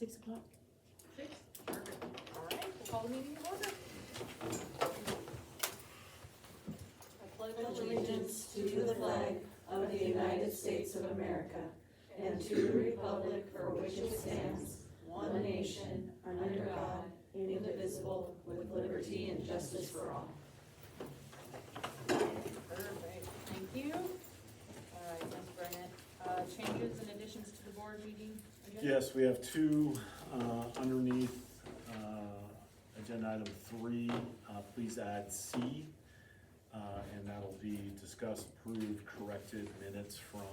6 o'clock. 6? Perfect. All right, we'll call the meeting to order. I pledge Allegiance to the flag of the United States of America and to the republic for which it stands, one nation, under God, indivisible, with liberty and justice for all. Perfect, thank you. All right, thanks, Brennan. Changes and additions to the board meeting agenda? Yes, we have two underneath agenda item 3. Please add C, and that'll be discuss, approve, corrected minutes from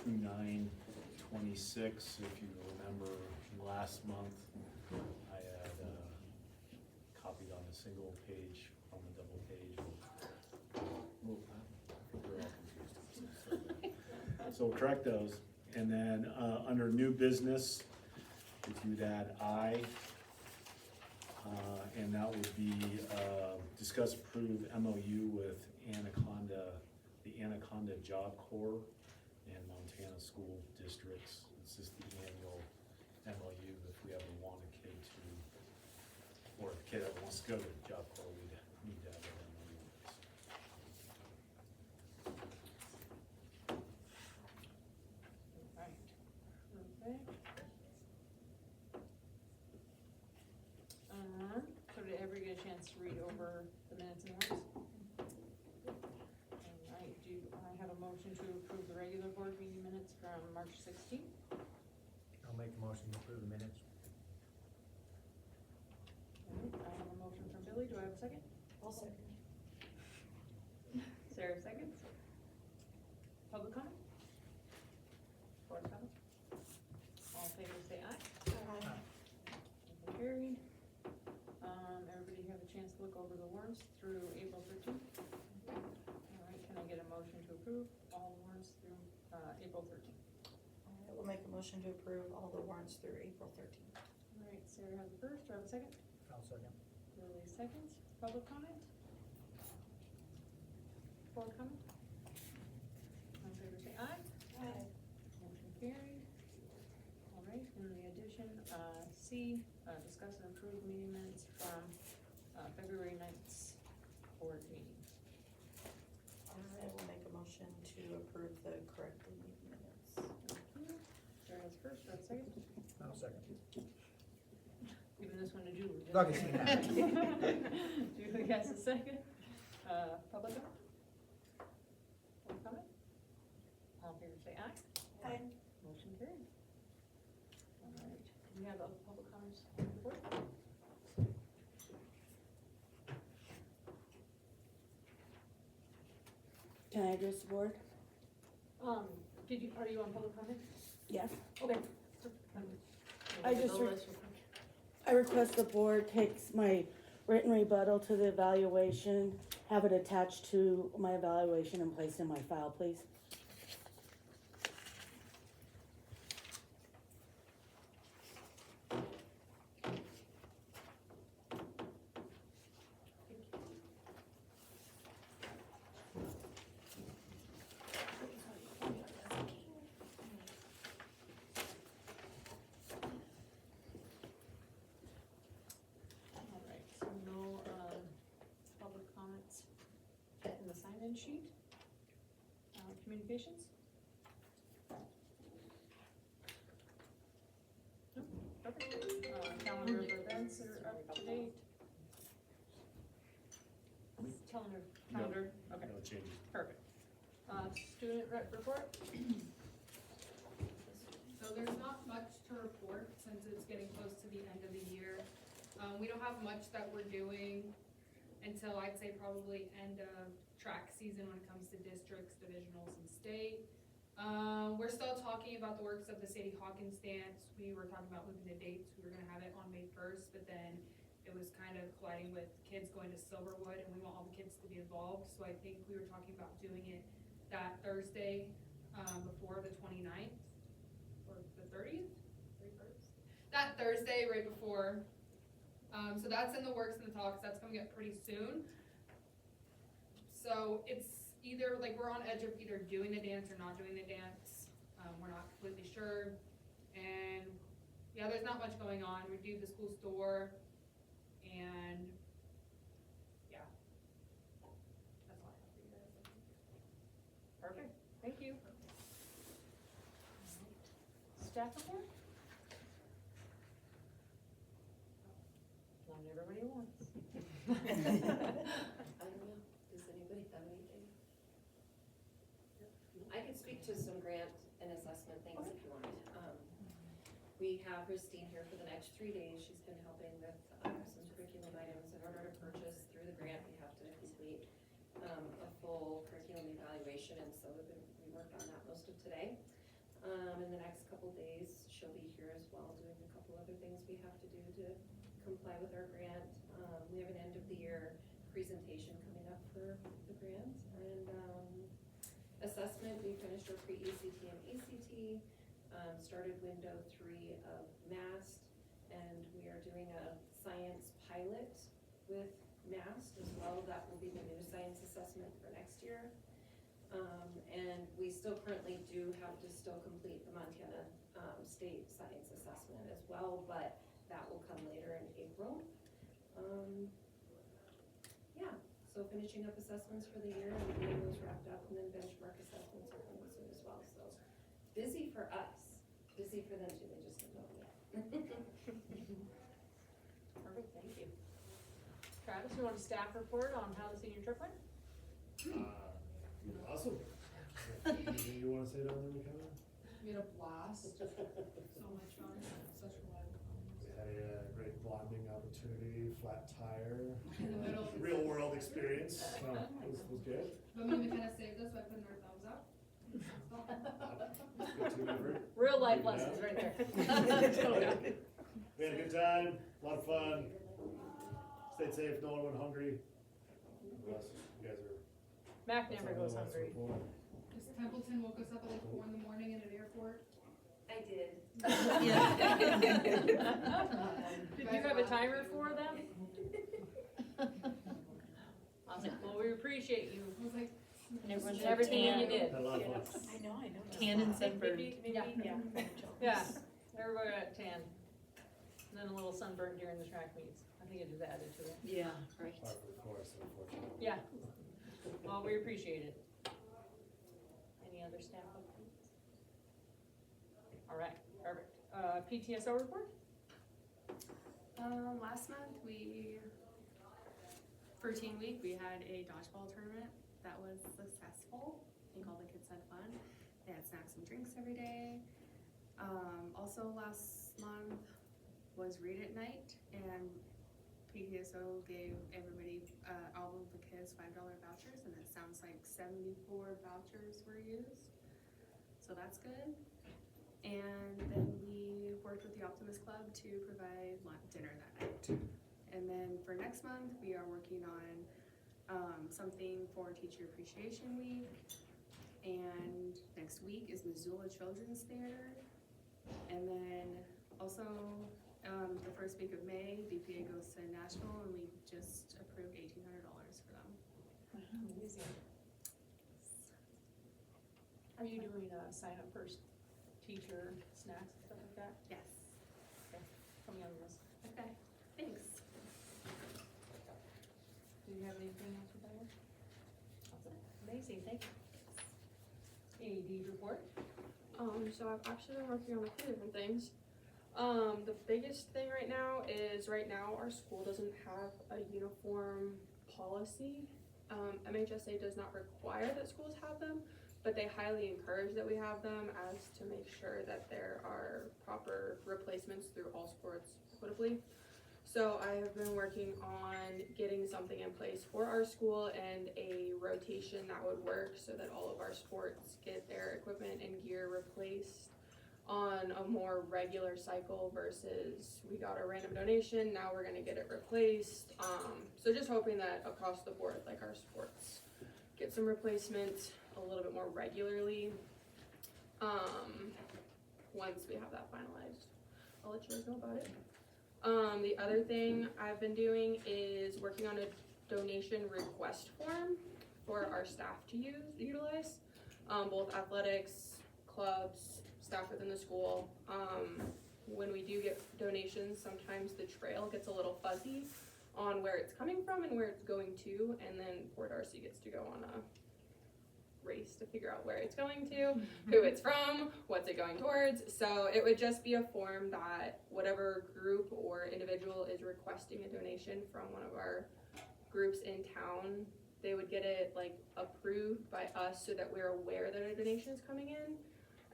2/9/26. If you remember last month, I had copied on a single page on the double page. Well, I think they're all confused. So we'll correct those. And then, under new business, if you'd add I, and that would be, discuss approve MOU with Anaconda, the Anaconda Job Corps and Montana School Districts. It's just the annual MOU if we ever want a kid to, or if a kid ever wants to go to the Job Corps, we'd need to have an MOU with us. Right, perfect. So did everybody get a chance to read over the minutes and warrants? Alright, do I have a motion to approve the regular board meeting minutes from March 16th? I'll make a motion to approve the minutes. Alright, I have a motion from Billy, do I have a second? I'll second. Sarah seconds. Public comment? Board comment? All in favor say aye. Motion carried. Everybody have a chance to look over the warrants through April 13th? Alright, can I get a motion to approve all warrants through, April 13th? I will make a motion to approve all the warrants through April 13th. Alright, Sarah has the first, do I have a second? I'll second. Lily seconds. Public comment? Board comment? All in favor say aye. Motion carried. Alright, and the addition, C, discuss and approve meeting minutes from, February 9th board meeting. I will make a motion to approve the corrected meeting minutes. Thank you. Sarah has first, do I have a second? I'll second. Giving this one to Julie. Okay. Julie has a second. Public comment? Public comment? All in favor say aye. Aye. Motion carried. Alright, do we have a public comments on the board? Can I address the board? Are you on public comment? Yes. Okay. I just I request the board takes my written rebuttal to the evaluation, have it attached to my evaluation and placed in my file, please. Alright, so no, public comments in the sign-in sheet. Communications? Nope, perfect. Calendar of events that are up to date. Calendar, okay, No changes. perfect. Student rep report? So there's not much to report since it's getting close to the end of the year. We don't have much that we're doing until I'd say probably end of track season when it comes to districts, divisionals, and state. We're still talking about the works of the Sadie Hawkins dance. We were talking about moving the dates. We were gonna have it on May 1st, but then it was kind of colliding with kids going to Silverwood, and we want all the kids to be involved. So I think we were talking about doing it that Thursday, before the 29th, or the 30th, 31st? That Thursday right before. So that's in the works and the talks. That's coming up pretty soon. So it's either, like, we're on edge of either doing the dance or not doing the dance. We're not completely sure. And yeah, there's not much going on. We do the school store and, yeah. That's all I have for you guys. Perfect, thank you. Staff report? Not everybody wants. I don't know, does anybody have anything? I could speak to some grant and assessment things if you want. We have Christine here for the next 3 days. She's been helping with some curriculum items. In order to purchase through the grant, we have to complete a full curriculum evaluation, and so we worked on that most of today. In the next couple days, she'll be here as well, doing a couple other things we have to do to comply with our grant. We have an end of the year presentation coming up for the grant, and assessment, we finished our pre-ACT and ACT, started window 3 of MAST, and we are doing a science pilot with MAST as well. That will be the new science assessment for next year. And we still currently do have to still complete the Montana State Science Assessment as well, but that will come later in April. Yeah, so finishing up assessments for the year and getting those wrapped up, and then benchmark assessments are coming soon as well, so busy for us, busy for them too, they just don't know it yet. Perfect, thank you. Travis, you want a staff report on how the senior trip went? Awesome. Anything you wanna say down there, McKenna? We had a blast, so much fun, such a lot of fun. We had a great bonding opportunity, flat tire, In the middle. real world experience, so it was good. But me and McKenna saved us by putting our thumbs up. Good team effort. Real life Yeah. lessons right there. We had a good time, a lot of fun, stayed safe, no one went hungry. Bless, you guys are. Mac that's never all goes I want hungry. for. Miss Templeton woke us up at like 4 in the morning in an airport. I did. Did you have a timer for them? I was like, well, we appreciate you I was like, And everyone's and everything that you did. Had a lot of fun. I know. Tan and sunburned. Yeah. Yeah, everybody got tan. And then a little sunburn during the track meets. I think it just added to it. Yeah, right. Part of the course, unfortunately. Yeah. Well, we appreciate it. Any other staff updates? All right, perfect. PTSO report? Last month for Teen Week, we had a dodgeball tournament that was successful. I think all the kids had fun. They had snacks and drinks every day. Also last month was Read at Night, and PTSO gave everybody, all of the kids $5 vouchers, and it sounds like 74 vouchers were used. So that's good. And then we worked with the Optimist Club to provide dinner that night. And then for next month, we are working on something for Teacher Appreciation Week. And next week is Missoula Children's Theater. And then also the first week of May, BPA goes to Nashville, and we just approved $1,800 for them. Are you doing sign up first teacher snacks and stuff like that? Yes. Put me on the list. Okay, thanks. Do you have anything else with that? Awesome. Amazing, thank you. AED report? So I've actually been working on a few different things. The biggest thing right now is our school doesn't have a uniform policy. MHSA does not require that schools have them, but they highly encourage that we have them as to make sure that there are proper replacements through all sports equitably. So I have been working on getting something in place for our school and a rotation that would work so that all of our sports get their equipment and gear replaced on a more regular cycle versus we got a random donation, now we're gonna get it replaced. So just hoping that across the board, like our sports, get some replacement a little bit more regularly. Once we have that finalized, I'll let you guys know about it. The other thing I've been doing is working on a donation request form for our staff to utilize, both athletics, clubs, staff within the school. when we do get donations, sometimes the trail gets a little fuzzy on where it's coming from and where it's going to, and then Port Darcy gets to go on a race to figure out where it's going to, who it's from, what's it going towards. So it would just be a form that whatever group or individual is requesting a donation from one of our groups in town, they would get it like approved by us so that we're aware that a donation is coming in.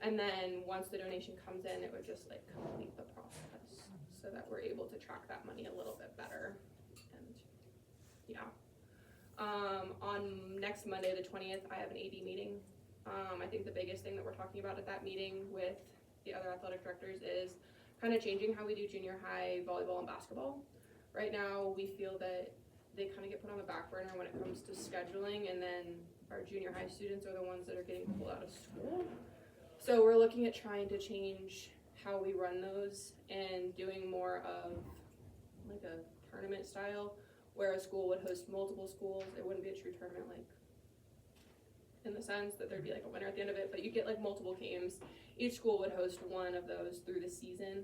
And then once the donation comes in, it would just like complete the process so that we're able to track that money a little bit better. And yeah. On next Monday, the 20th, I have an AD meeting. I think the biggest thing that we're talking about at that meeting with the other athletic directors is kind of changing how we do junior high volleyball and basketball. Right now, we feel that they kind of get put on the back burner when it comes to scheduling, and then our junior high students are the ones that are getting pulled out of school. So we're looking at trying to change how we run those and doing more of like a tournament style, where a school would host multiple schools. It wouldn't be a true tournament, like in the sense that there'd be like a winner at the end of it, but you get like multiple games. Each school would host one of those through the season.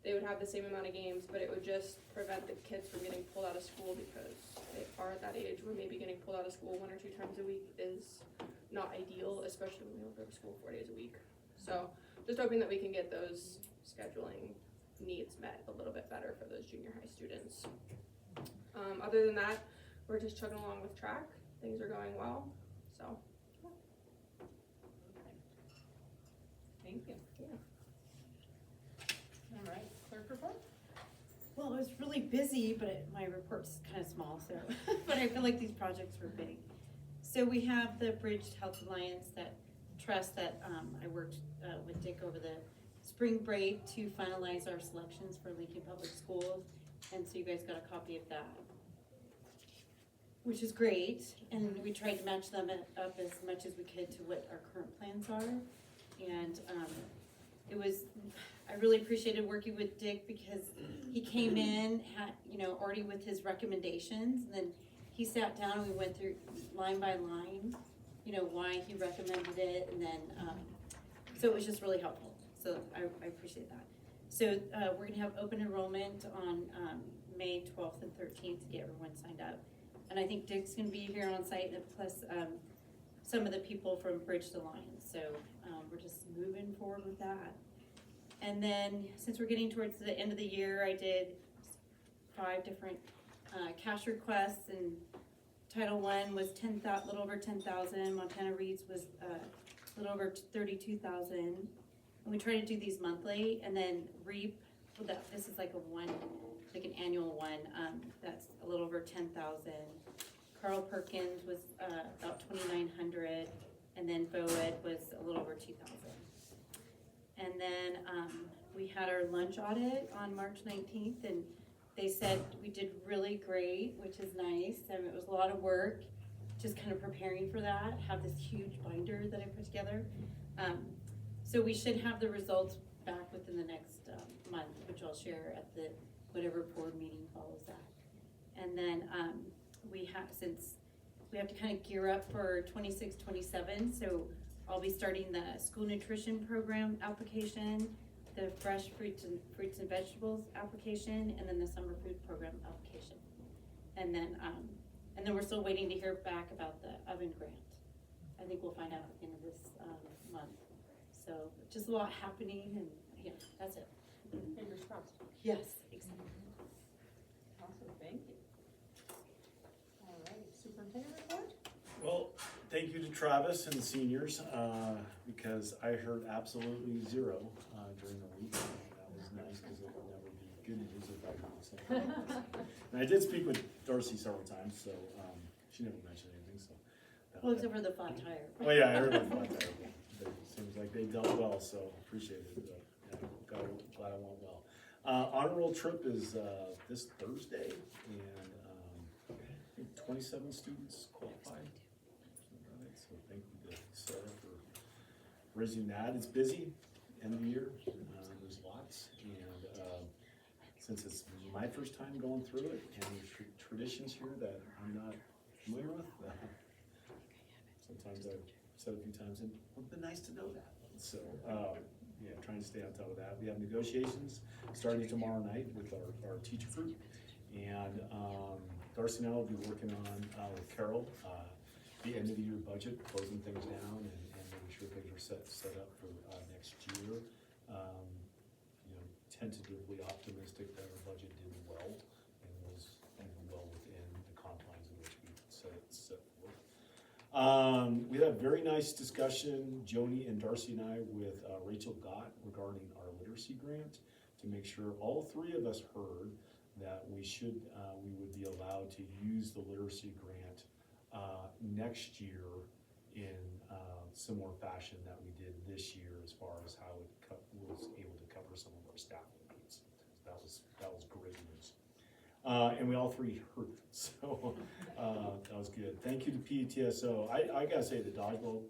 They would have the same amount of games, but it would just prevent the kids from getting pulled out of school, because they are at that age where maybe getting pulled out of school 1 or 2 times a week is not ideal, especially when we don't go to school 4 days a week. So just hoping that we can get those scheduling needs met a little bit better for those junior high students. Other than that, we're just chugging along with track. Things are going well, so. Thank you. Yeah. All right, clerk report? Well, it was really busy, but my report's kind of small, so, but I feel like these projects were big. So we have the Bridged Health Alliance, that trust that I worked with Dick over the spring break to finalize our selections for Lincoln Public Schools. And so you guys got a copy of that, which is great. And we tried to match them up as much as we could to what our current plans are. And I really appreciated working with Dick, because he came in, already with his recommendations, and then he sat down and we went through line by line, why he recommended it, and then, so it was just really helpful. So I appreciate that. So we're gonna have open enrollment on May 12th and 13th to get everyone signed up. And I think Dick's gonna be here on site, and plus some of the people from Bridged Alliance. So we're just moving forward with that. And then since we're getting towards the end of the year, I did 5 different cash requests, and Title I was a little over 10,000. Montana Reads was a little over 32,000. And we try to do these monthly, and then REAP, this is like an annual one, that's a little over 10,000. Carl Perkins was about 2,900, and then BOED was a little over 2,000. And then we had our lunch audit on March 19th, and they said we did really great, which is nice. And it was a lot of work, just kind of preparing for that. Have this huge binder that I put together. So we should have the results back within the next month, which I'll share at the whatever board meeting follows that. And then since we have to kind of gear up for 26-27, so I'll be starting the school nutrition program application, the fresh fruits and vegetables application, and then the summer food program application. And then we're still waiting to hear back about the oven grant. I think we'll find out at the end of this month. So just a lot happening, and yeah, that's it. Fingers crossed. Yes, exactly. Awesome, thank you. All right, superintendent report? Well, thank you to Travis and the seniors, because I heard absolutely zero during the week. That was nice, because it would never be good news if I heard something. And I did speak with Darcy several times, so she never mentioned anything, so. Well, except for the flat tire. Oh, yeah, I heard about that. It seems like they dealt well, so appreciate it. Glad it went well. Honor roll trip is this Thursday, and I think 27 students qualified. So thank you to Sarah for raising that. It's busy, end of the year. There's lots, and since it's my first time going through it, and there's traditions here that I'm not familiar with, sometimes I've said a few times, and it would be nice to know that. So yeah, trying to stay on top of that. We have negotiations starting tomorrow night with our teacher group. And, Darcy and I will be working on, with Carol, the end of the year budget, closing things down and making sure things are set up for, next year. You know, tentatively optimistic that our budget did well and was well within the confines in which we set forth. We had a very nice discussion, Joni and Darcy and I, with Rachel Gott regarding our literacy grant to make sure all three of us heard that we would be allowed to use the literacy grant next year in similar fashion that we did this year, as far as how it was able to cover some of our staff needs. So that was great news. And we all three heard it, so that was good. Thank you to PTSO. I gotta say, the dodgeball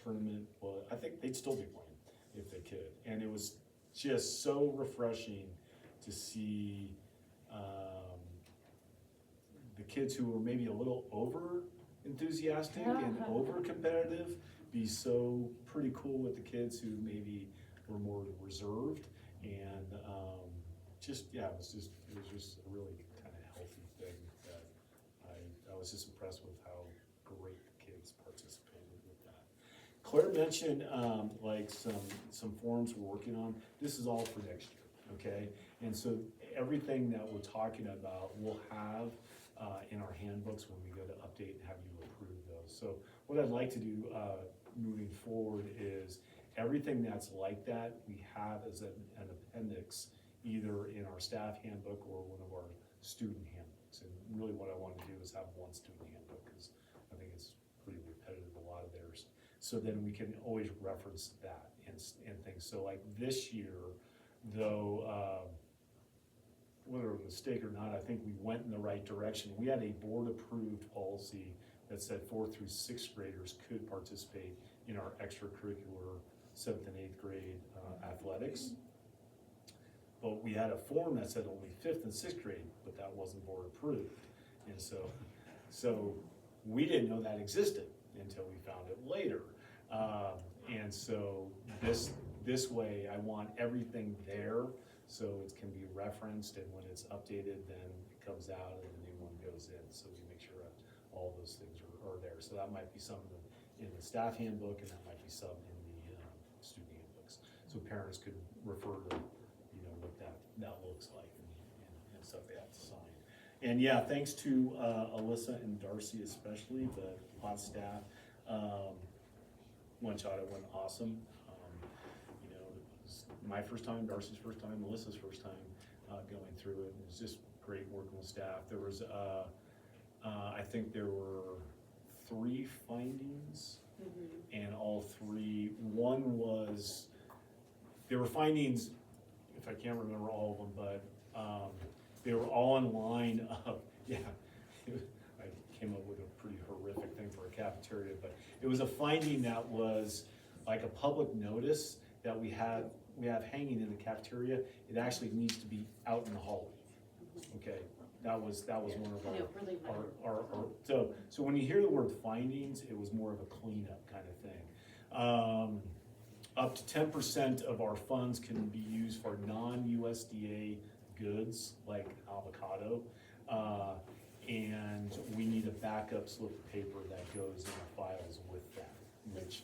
tournament, well, I think they'd still be playing if they could. And it was just so refreshing to see the kids who were maybe a little over enthusiastic and over competitive be so pretty cool with the kids who maybe were more reserved. And it was just a really kind of healthy thing that I was just impressed with how great the kids participated with that. Claire mentioned like some forms we're working on. This is all for next year, okay? And so everything that we're talking about we'll have in our handbooks when we go to update and have you approve those. So what I'd like to do moving forward is everything that's like that we have as an appendix either in our staff handbook or one of our student handbooks. And really what I want to do is have one student handbook, because I think it's pretty repetitive, a lot of theirs. So then we can always reference that and things. So like this year, though, whether it was a mistake or not, I think we went in the right direction. We had a board-approved policy that said 4th through 6th graders could participate in our extracurricular 7th and 8th grade athletics. But we had a form that said only 5th and 6th grade, but that wasn't board-approved. And so we didn't know that existed until we found it later. And so this way, I want everything there, so it can be referenced, and when it's updated, then it comes out and the new one goes in, so we make sure that all those things are there. So that might be some in the staff handbook, and that might be some in the student handbooks. So parents could refer to, you know, what that looks like and stuff they have to sign. And yeah, thanks to Alyssa and Darcy especially, the hot staff. Lunch audit went awesome. You know, it was my first time, Darcy's first time, Melissa's first time going through it. It was just great working with staff. There was, I think there were 3 findings, and all 3, one was, there were findings, if I can't remember all of them, but they were all in line of, I came up with a pretty horrific thing for a cafeteria, but it was a finding that was like a public notice that we have hanging in the cafeteria. It actually needs to be out in the hallway. Okay, that was one of our so when you hear the word findings, it was more of a cleanup kind of thing. Up to 10% of our funds can be used for non-USDA goods like avocado, and we need a backup slip of paper that goes in the files with that, which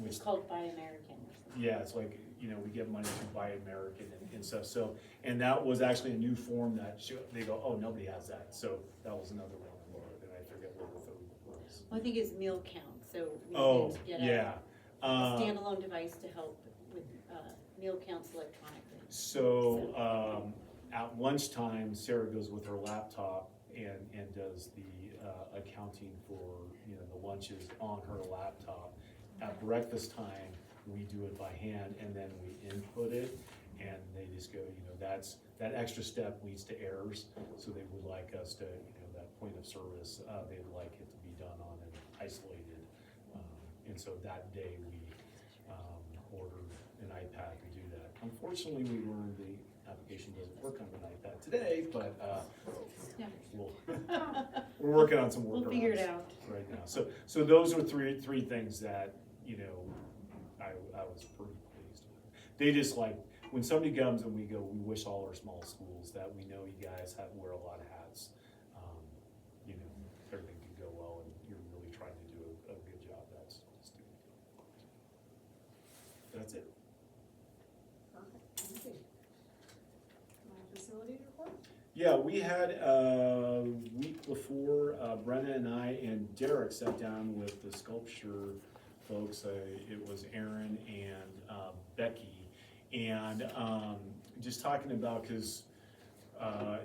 It's called Buy American. yeah, it's like, you know, we get money to Buy American and stuff. So, and that was actually a new form that they go, oh, nobody has that. So that was another one, and I forget what the third was. Well, I think it's meal count, so we Oh, can get yeah. a standalone device to help with meal counts electronically. So at lunchtime, Sarah goes with her laptop and does the accounting for, you know, the lunches on her laptop. At breakfast time, we do it by hand, and then we input it, and they just go, you know, that extra step leads to errors, so they would like us to, you know, that point of service, they'd like it to be done on an isolated, and so that day we ordered an iPad to do that. Unfortunately, we learned the application doesn't work on an iPad today, but we're working on some workarounds. We'll figure it out Right now. So those were three things that, you know, I was pretty pleased with. they just like, when somebody comes and we go, we wish all our small schools that we know you guys wear a lot of hats. You know, everything can go well and you're really trying to do a good job. That's just a good deal. That's it. Perfect, thank you. Facilities report? Yeah, we had a week before, Brenna and I and Derek sat down with the sculpture folks. It was Aaron and Becky. And just talking about, because,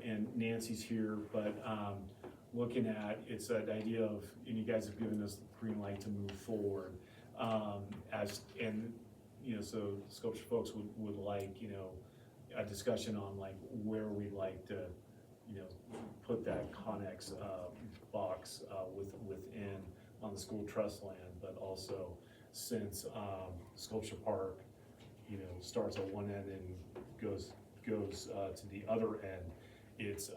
and Nancy's here, but looking at, it's that idea of, and you guys have given us the green light to move forward. And, you know, so sculpture folks would like, you know, a discussion on like where we'd like to, you know, put that Connex box within on the school trust land, but also since Sculpture Park, you know, starts at one end and goes to the other end, it's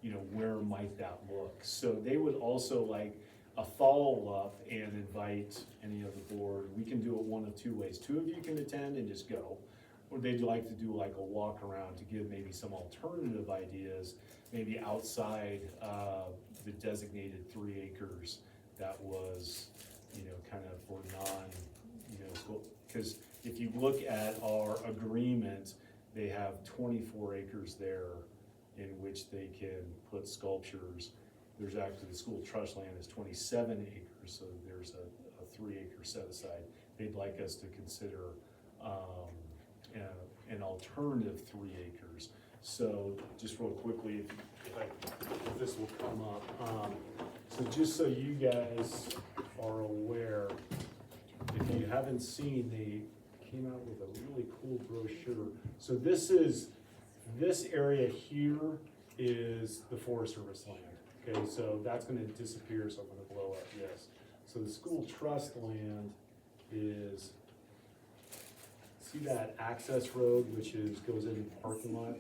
you know, where might that look? So they would also like a follow-up and invite any of the board. We can do it one of two ways. Two of you can attend and just go, or they'd like to do like a walk around to give maybe some alternative ideas, maybe outside the designated 3 acres that was, you know, kind of for non, you know, school. Because if you look at our agreement, they have 24 acres there in which they can put sculptures. There's actually, the school trust land is 27 acres, so there's a 3 acre set aside. They'd like us to consider an alternative 3 acres. So just real quickly, if this will come up. So just so you guys are aware, if you haven't seen, they came out with a really cool brochure. So this area here is the Forest Service land. Okay, so that's gonna disappear, so I'm gonna blow up this. So the school trust land is, see that access road, which goes into the parking lot?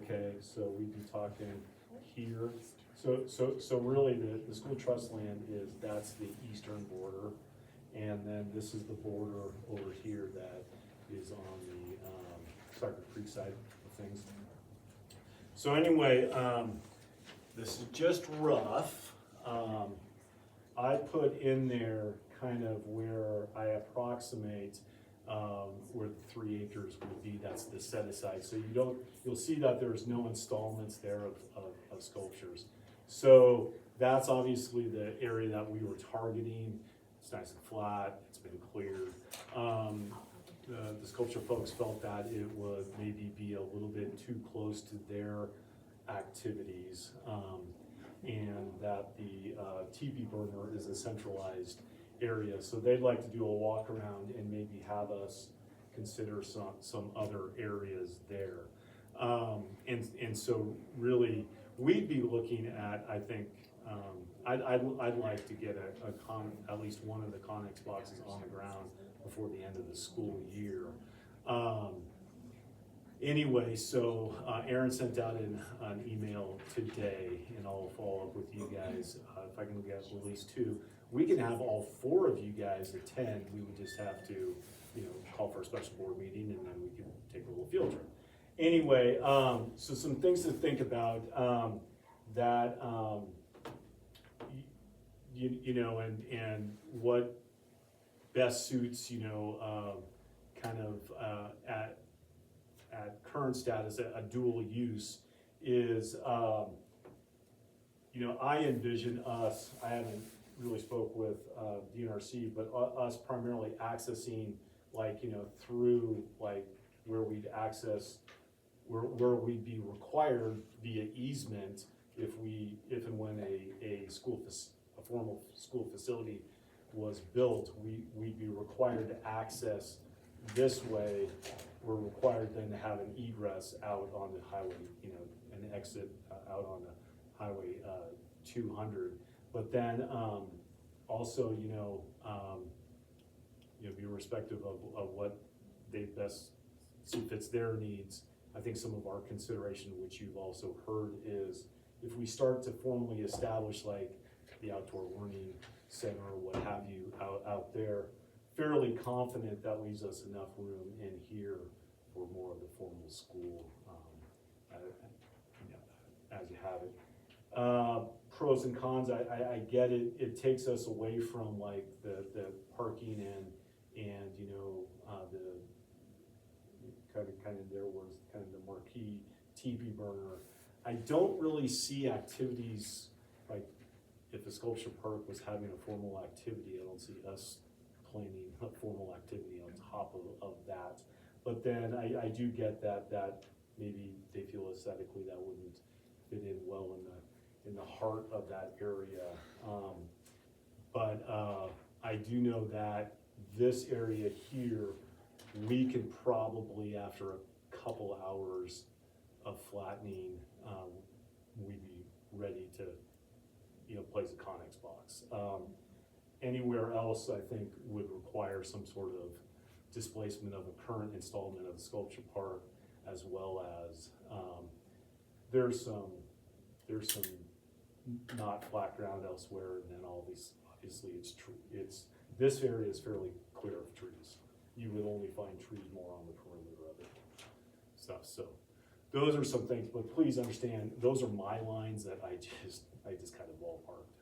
Okay, so we'd be talking here. So really the school trust land that's the eastern border. And then this is the border over here that is on the Cypress Creek side of things. So anyway, this is just rough. I put in there kind of where I approximate where the 3 acres would be. That's the set aside. So you'll see that there's no installments there of sculptures. So that's obviously the area that we were targeting. It's nice and flat, it's been cleared. The sculpture folks felt that it would maybe be a little bit too close to their activities, and that the teepee burner is a centralized area. So they'd like to do a walk around and maybe have us consider some other areas there. And so really, we'd be looking at, I think, I'd like to get at least one of the Connex boxes on the ground before the end of the school year. Anyway, so Aaron sent out an email today, and I'll follow up with you guys. If I can get at least 2, we can have all 4 of you guys attend. We would just have to, you know, call for a special board meeting, and then we can take a little field trip. Anyway, so some things to think about that. You know, and what best suits, you know, kind of at current status, a dual use is, you know, I envision us, I haven't really spoke with DNRC, but us primarily accessing, like, you know, through like where we'd access, where we'd be required via easement if and when a formal school facility was built, we'd be required to access this way. We're required then to have an egress out on the highway, you know, an exit out on the highway 200. But then also, you know, be respective of what they best see fits their needs. I think some of our consideration, which you've also heard, is if we start to formally establish like the outdoor learning center or what have you out there fairly confident that leaves us enough room in here for more of the formal school, you know, as you have it. Pros and cons, I get it, it takes us away from like the parking and, you know, the kind of their words, kind of the marquee TV burner. I don't really see activities, like if the sculpture park was having a formal activity, I don't see us planning a formal activity on top of that. But then I do get that maybe they feel aesthetically that wouldn't fit in well in the heart of that area. But I do know that this area here, we can probably, after a couple hours of flattening, we'd be ready to, you know, place a Connex box. Anywhere else, I think, would require some sort of displacement of a current installment of the sculpture park, as well as there's some not flat ground elsewhere, and then all these, obviously this area is fairly clear of trees. You would only find trees more on the perimeter of it, stuff. So those are some things, but please understand, those are my lines that I just kind of ballparked.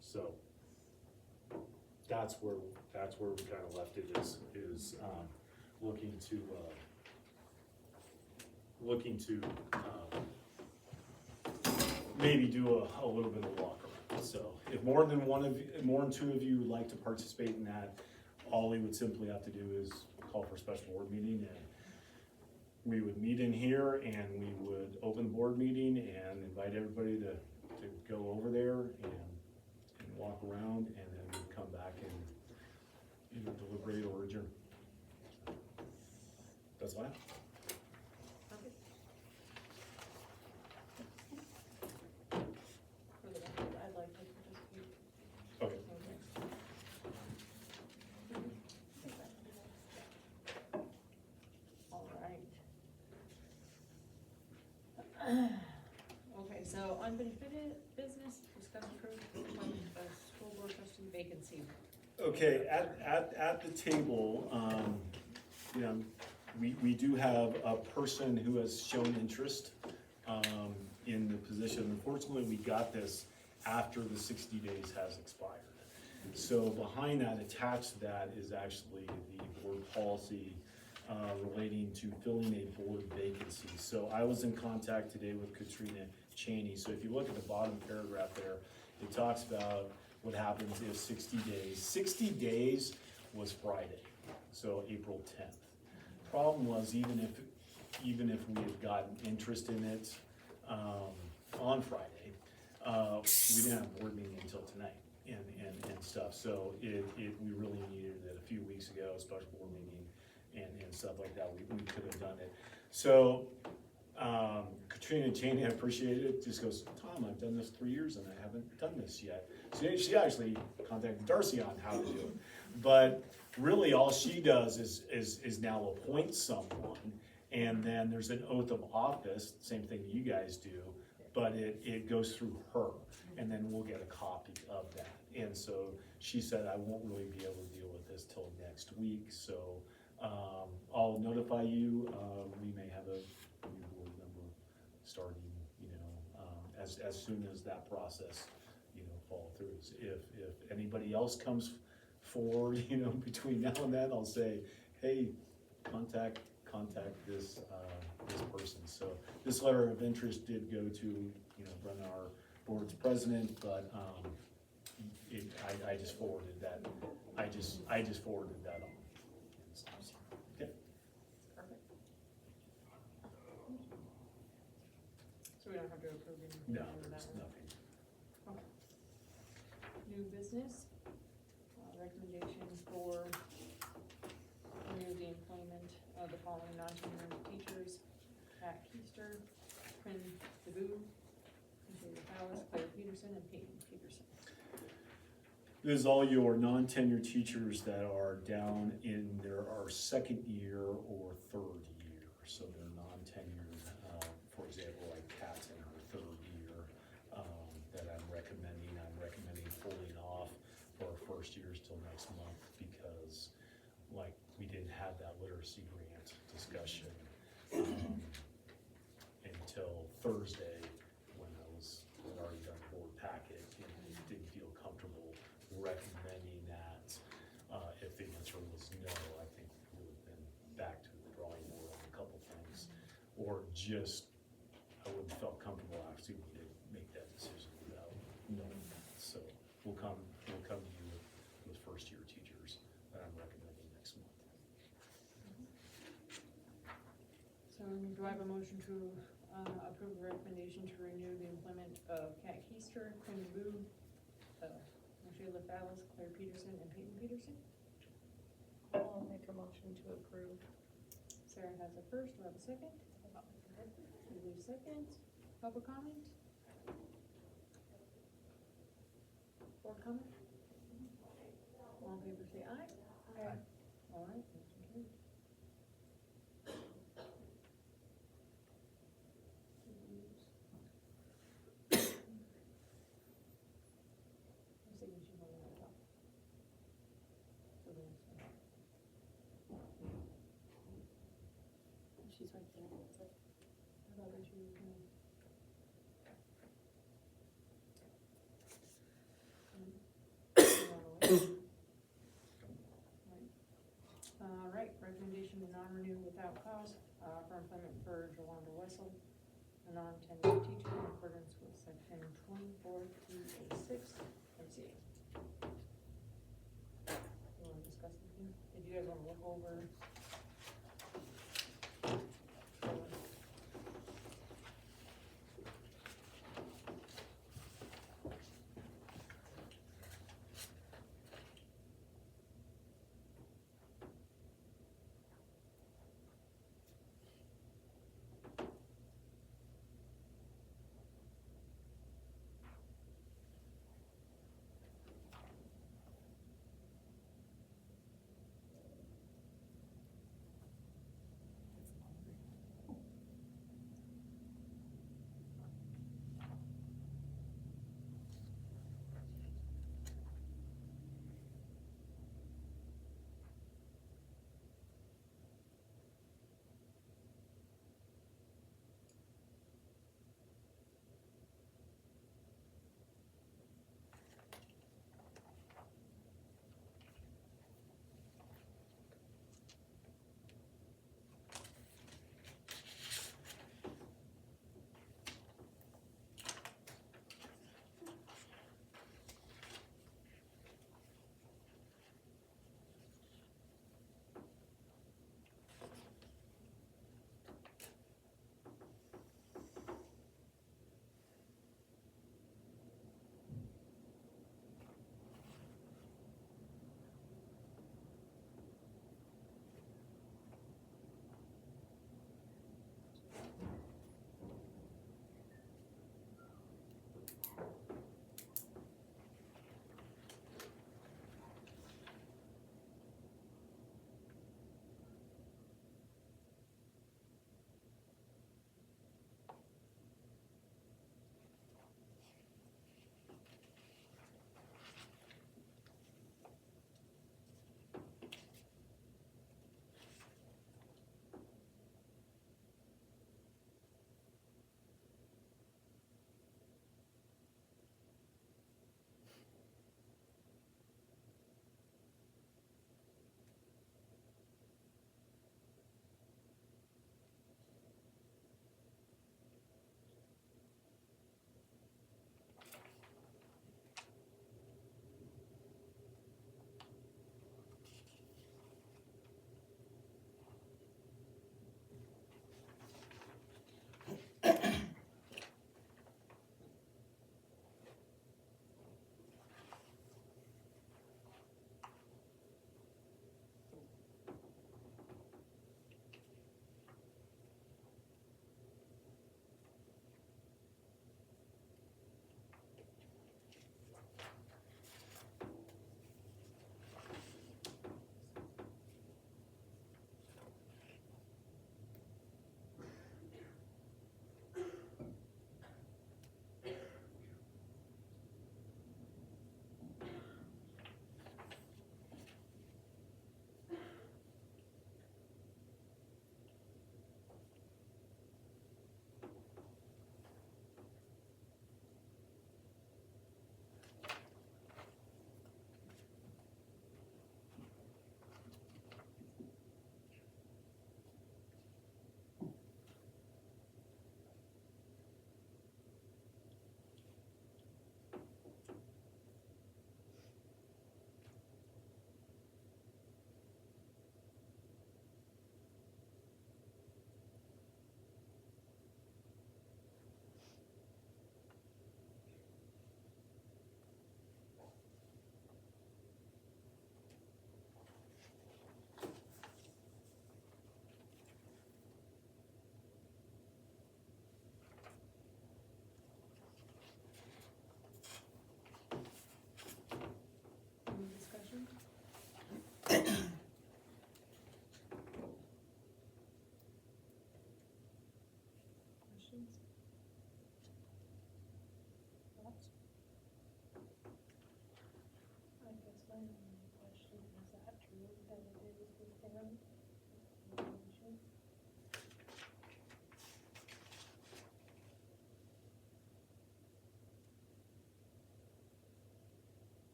So that's where we kind of left it, is looking to maybe do a little bit of walk around. So if more than two of you would like to participate in that, all we would simply have to do is call for a special board meeting, and we would meet in here, and we would open the board meeting and invite everybody to go over there and walk around, and then we'd come back and either deliberate or adjourn. That's all I have. For the record, I'd like to participate. Okay. All right. Okay, so unfinished business, discuss approved appointment of school board trustee vacancy. Okay, at the table, you know, we do have a person who has shown interest, in the position. Unfortunately, we got this after the 60 days has expired. So behind that, attached to that, is actually the board policy, relating to filling a board vacancy. So I was in contact today with Katrina Cheney. So if you look at the bottom paragraph there, it talks about what happens if 60 days. 60 days was Friday, so April 10th. Problem was, even if we had gotten interest in it on Friday, we didn't have a board meeting until tonight and stuff. So we really needed it a few weeks ago, a special board meeting and stuff like that. We could have done it. So Katrina Cheney, I appreciate it, just goes, Tom, I've done this 3 years and I haven't done this yet. So she actually contacted Darcy on how to do it. But really all she does is now appoint someone, and then there's an oath of office, same thing you guys do, but it goes through her, and then we'll get a copy of that. And so she said, I won't really be able to deal with this till next week, so I'll notify you. We may have a new board member starting, you know, as soon as that process, you know, fall through. If anybody else comes forward, you know, between now and then, I'll say, hey, contact this person. So this letter of interest did go to, you know, Brenna, our board's president, but I just forwarded that. I just forwarded that on. Okay. Perfect. So we don't have to approve anything No, under there's that one? nothing. Okay. New business, recommendation for renew the employment of the following non-tenured teachers: Pat Keister, Quinn DeBoo, Xavier Fowles, Claire Peterson, and Peyton Peterson. This is all your non-tenured teachers that are down in their second year or third year. So they're non-tenured, for example, like Kat's in her third year, that I'm recommending pulling off for our first years till next literacy grant discussion, until Thursday, when had already done the board packet, and didn't feel comfortable recommending that. If the answer was no, I think we would have been back to the drawing board on a couple things, or just, I wouldn't have felt comfortable actually to make that decision without knowing that. So we'll come to you with first year teachers that I'm recommending next month. So do I have a motion to, approve the recommendation to renew the employment of Kat Keister, Quinn Boo, Michelle Fallis, Claire Peterson, and Peyton Peterson? I'll make a motion to approve. Sarah has a first, do I have a second? Julie seconds, public comment? Board comment? All in favor say aye. Aye. All right, motion carried. Signature on the top. So there's, She's right there. how about that you can- Right, recommendation to non-renew without cause, for employment for Jolanda Wessel, a non-tenured teacher in accordance with section 24(3)(a)(6) MCA. You wanna discuss anything? Did you guys wanna look over?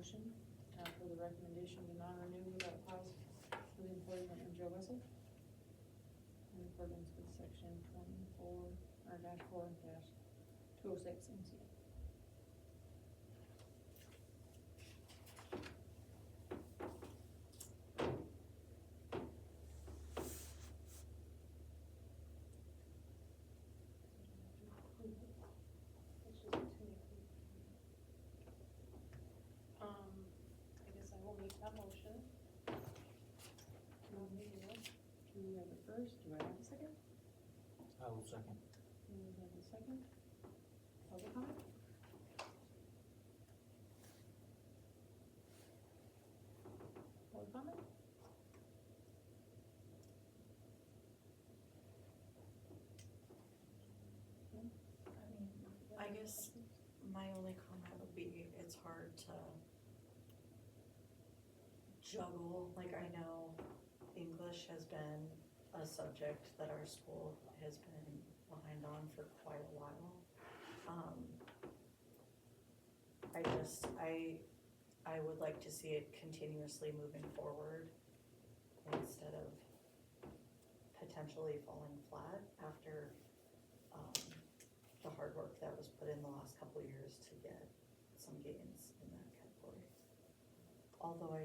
motion, for the recommendation to non-renew without cause for the employment of Joe Wessel in accordance with section 24/4-206 MCL. I guess I will make that motion. Do we have a first? Do I have a second? I will second. Do we have a second? Public comment? Public comment? I guess my only comment would be, it's hard to juggle, like I know English has been a subject that our school has been behind on for quite a while. I would like to see it continuously moving forward instead of potentially falling flat after, the hard work that was put in the last couple of years to get some gains in that category. Although I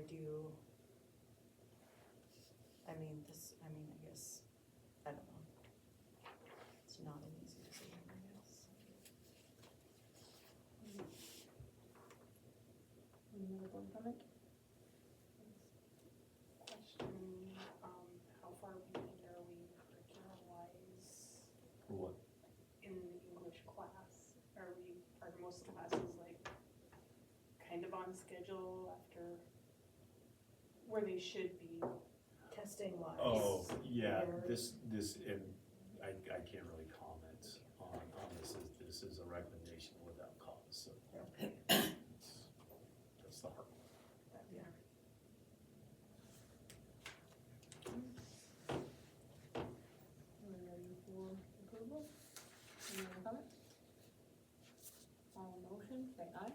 guess, I don't know. It's not an easy decision, I guess. Any other public comment? Question, how far behind are we curriculum-wise For what? in the English class? Are most classes like kind of on schedule after where they should be? Testing wise. Oh, yeah, Or- this, and I can't really comment on this is a recommendation without cause, so. That's the hard one. Yeah. Are we ready for approval? Any other comment? All in motion, say aye.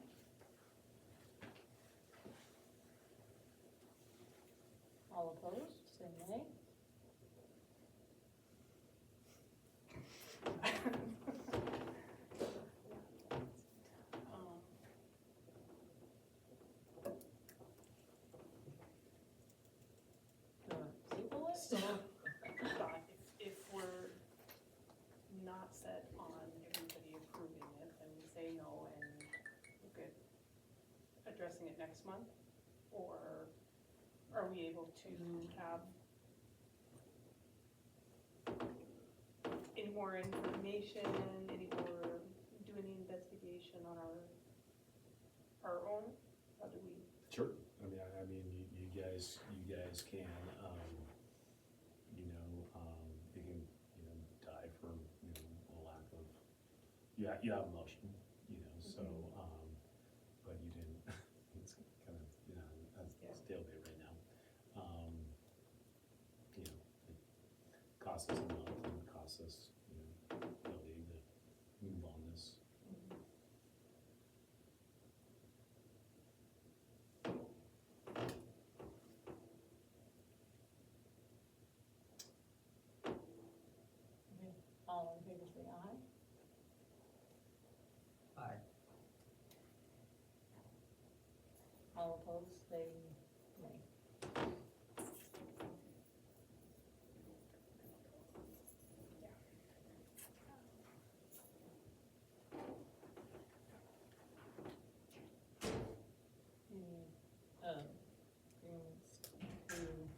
All opposed, say nay. Table it? But if we're not set on everybody approving it, then we say no and look at addressing it next month? Or are we able to have any more information, do any investigation on our own? How do we? Sure, I mean, you guys can, you can, die for, a lack of, you have a motion, so, but you didn't, it's kind of, a stalemate right now. It costs us a month and it costs us, ability to move on this. All in favor, say aye. Aye. All opposed, say nay. Any, agreements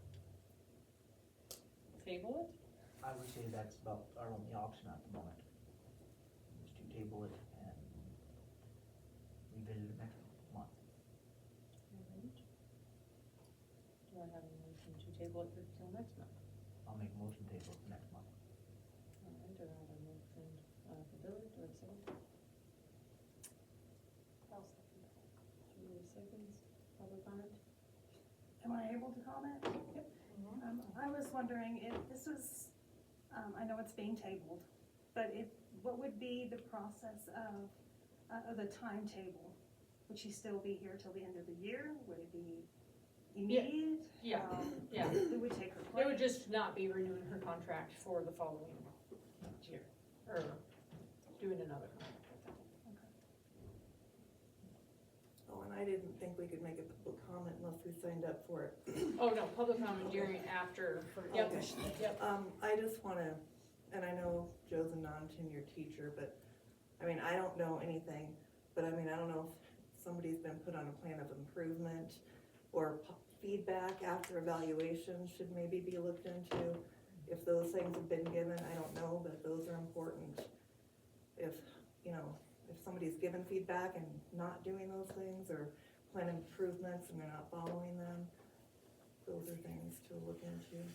to table it? I would say that's about our only option at the moment. Is to table it and revisit it next month. Alright. Do I have a motion to table it till next month? I'll make a motion table for next month. Alright, do I have a motion, for Billy, do I have a second? I'll second that. Julie seconds, public comment? Am I able to comment? Yep. I was wondering if this was, I know it's being tabled, but what would be the process of the timetable would she still be here till the end of the year? Would it be immediate? Yeah, Um, yeah. Who would take her place? It would just not be renewing her contract for the following year, or doing another contract like that. Oh, and I didn't think we could make a public comment unless we signed up for it. Oh, no, public comment during, after, yep, Okay. yep. I just wanna, and I know Joe's a non-tenured teacher, but, I mean, I don't know anything, but I mean, I don't know if somebody's been put on a plan of improvement or feedback after evaluation should maybe be looked into. If those things have been given, I don't know, but those are important. If, you know, if somebody's given feedback and not doing those things, or plan improvements and they're not following them, those are things to look into.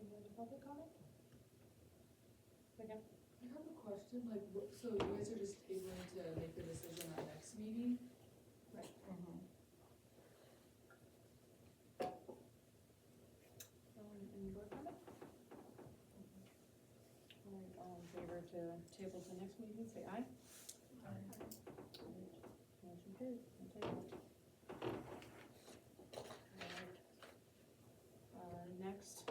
Any other public comment? Again? I have a question, like, so you guys are just tabling to make the decision on next meeting? Right. Any board comment? All right, all in favor to table to next meeting, say aye. Motion carried, we'll table it. All right. Next.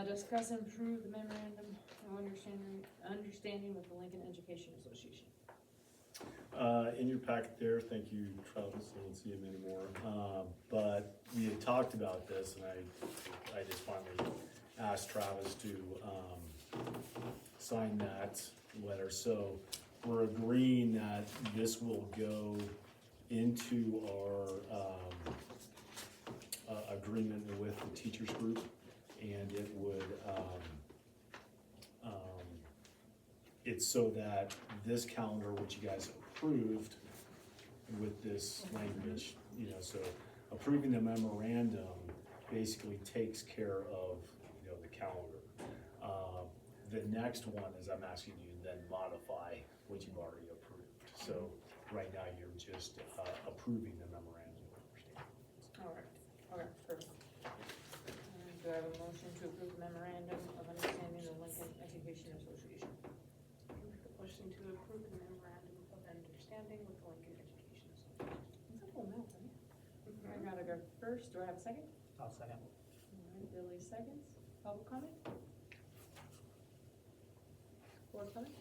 Discuss and approve the memorandum of understanding with the Lincoln Education Association. In your packet there, thank you, Travis, I don't see him anymore. But we had talked about this, and I just finally asked Travis to, sign that letter. So we're agreeing that this will go into our, agreement with the teachers group, and it would, it's so that this calendar, which you guys approved with this language, you know, so approving the memorandum basically takes care of, you know, the calendar. The next one is I'm asking you to then modify what you've already approved. So right now you're just approving the memorandum of understanding. All right, perfect. Do I have a motion to approve the memorandum of understanding of Lincoln Education Association? Make a motion to approve the memorandum of understanding with the Lincoln Education Association. It's a full mouth, isn't it? I gotta go first, do I have a second? I'll second. All right, Billy seconds, public comment? Board comment?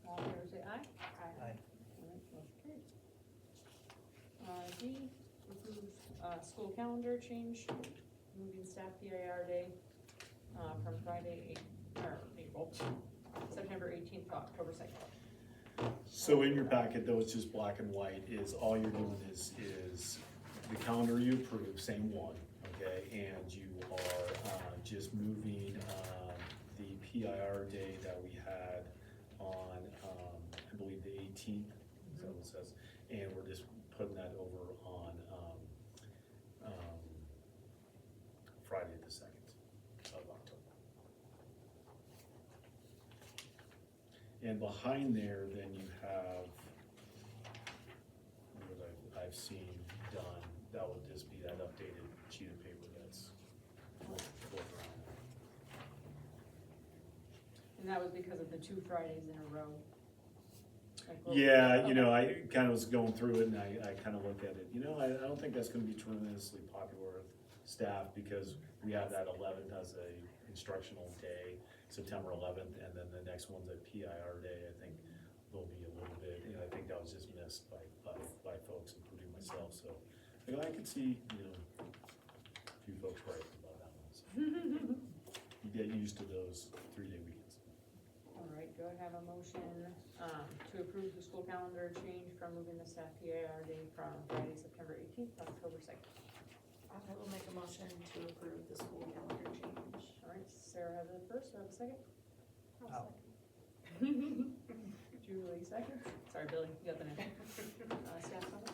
All in favor say aye. Aye. All right, motion carried. D, approve, school calendar change, moving staff PIR day, from Friday, September 18th to October 2nd. So in your packet, though, it's just black and white, is all you're doing is the calendar you approve, same one, okay? And you are, just moving, the PIR day that we had on, I believe the 18th, so it says, and we're just putting that over on, Friday the 2nd of October. And behind there, then you have what I've seen done, that would just be that updated sheet of paper that's floating around. And that was because of the 2 Fridays in a row. Like, well, Yeah, you okay. know, I kind of was going through it and I kind of looked at it, you know, I don't think that's gonna be tremendously popular with staff because we have that 11th as a instructional day, September 11th, and then the next one's a PIR day. I think there'll be a little bit, you know, I think that was just missed by folks, including myself, so, you know, I could see, you know, a few folks right about that one, so. You get used to those 3-day weekends. All right, do I have a motion, to approve the school calendar change from moving the staff PIR day from Friday, September 18th to October 2nd? I will make a motion to approve the school calendar change. All right, Sarah has it first, do I have a second? Oh. Julie seconds. Sorry, Billy, you got the name. Staff comment?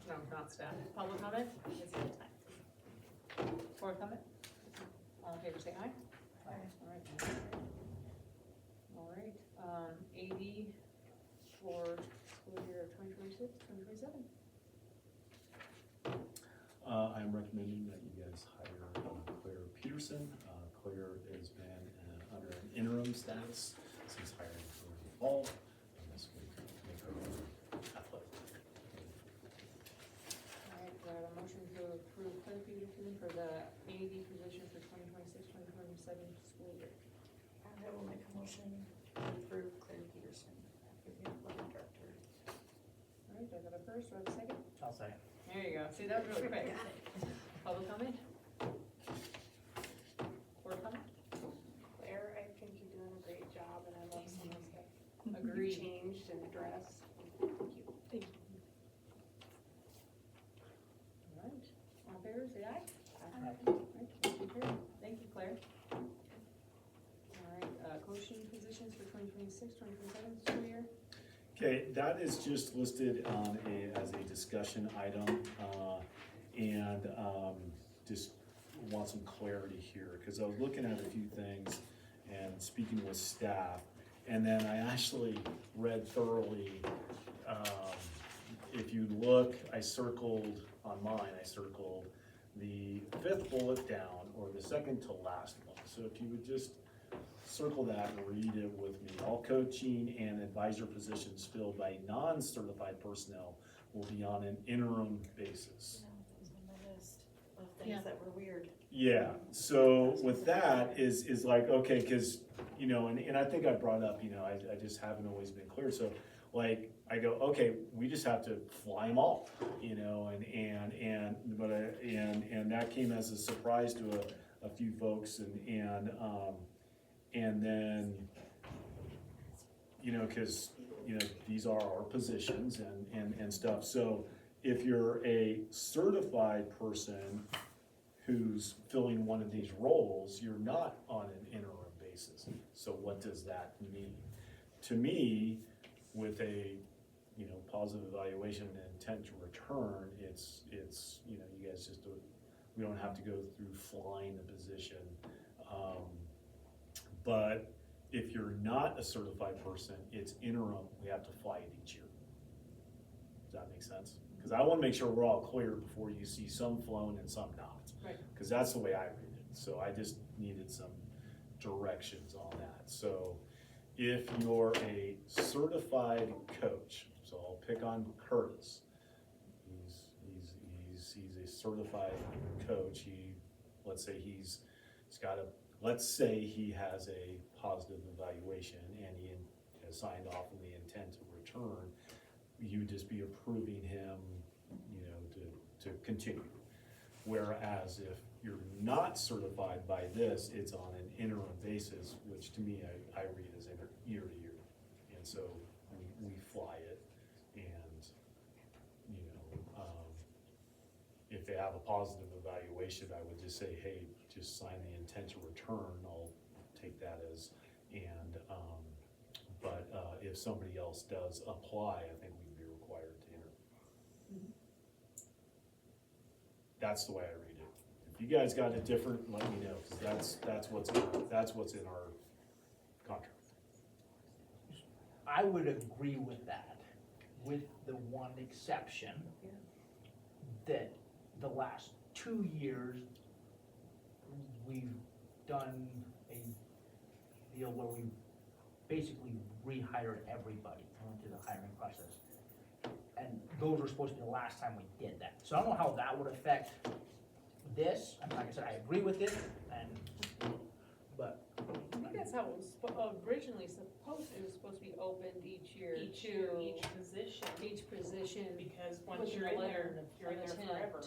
No, not staff. Public comment? It's your time. Board comment? All in favor, say aye. Aye. All right. All right, AD for school year 2026, 2027. I'm recommending that you guys hire Claire Peterson. Claire has been under an interim status So he's hiring for the fall, and this would make our athletic. Alright, do I have a motion to approve Claire Peterson for the AD position for 2026-2027 school year? I will make a motion to approve Claire Peterson as the athletic director. Alright, do I have a first, do I have a second? I'll say. There you go, see, that was really quick. Public comment? Board comment? Claire, I think you're doing a great job, and I love some of the stuff you Agreed. changed and addressed. Thank you. Thank you. Alright, all in favor, say aye. Aye. Alright, motion carried. Thank you, Claire. Alright, coaching positions for 2026-2027 school year? Okay, that is just listed on as a discussion item, and, just want some clarity here, cause I was looking at a few things and speaking with staff, and then I actually read thoroughly, if you look, I circled on mine, the 5th bullet down, or the second to last one, so if you would just circle that and read it with me. All coaching and advisor positions filled by non-certified personnel will be on an interim basis. That was on my list of Yeah. things that were weird. Yeah, so with that is like, okay, cause, you know, and I think I brought up, you know, I just haven't always been clear, so like, I go, okay, we just have to fly them all, you know, and that came as a surprise to a few folks, and then, you know, cause, you know, these are our positions and stuff, so if you're a certified person who's filling one of these roles, you're not on an interim basis. So what does that mean? To me, with a, you know, positive evaluation and intent to return, it's, you know, you guys just do, we don't have to go through flying the position. But if you're not a certified person, it's interim, we have to fly it each year. Does that make sense? Cause I wanna make sure we're all clear before you see some flown and some not. Right. Cause that's the way I read it, so I just needed some directions on that. So if you're a certified coach, so I'll pick on Curtis. He's a certified coach, let's say let's say he has a positive evaluation and he has signed off on the intent to return, you would just be approving him, you know, to continue. Whereas if you're not certified by this, it's on an interim basis, which to me, I read as year to year. And so we fly it, and, you know, if they have a positive evaluation, I would just say, hey, just sign the intent to return, I'll take that as, and, but if somebody else does apply, I think we'd be required to enter. That's the way I read it. If you guys got it different, let me know, cause that's what's in our contract. I would agree with that, with the one exception, that the last 2 years, we've done a deal where we basically rehired everybody, went through the hiring process. And those were supposed to be the last time we did that. So I don't know how that would affect this, and like I said, I agree with it, but. I think that's how it was originally supposed to be opened each year. Each year, to each position, each position. because With once you're the in there, letter you're in of there intent. forever.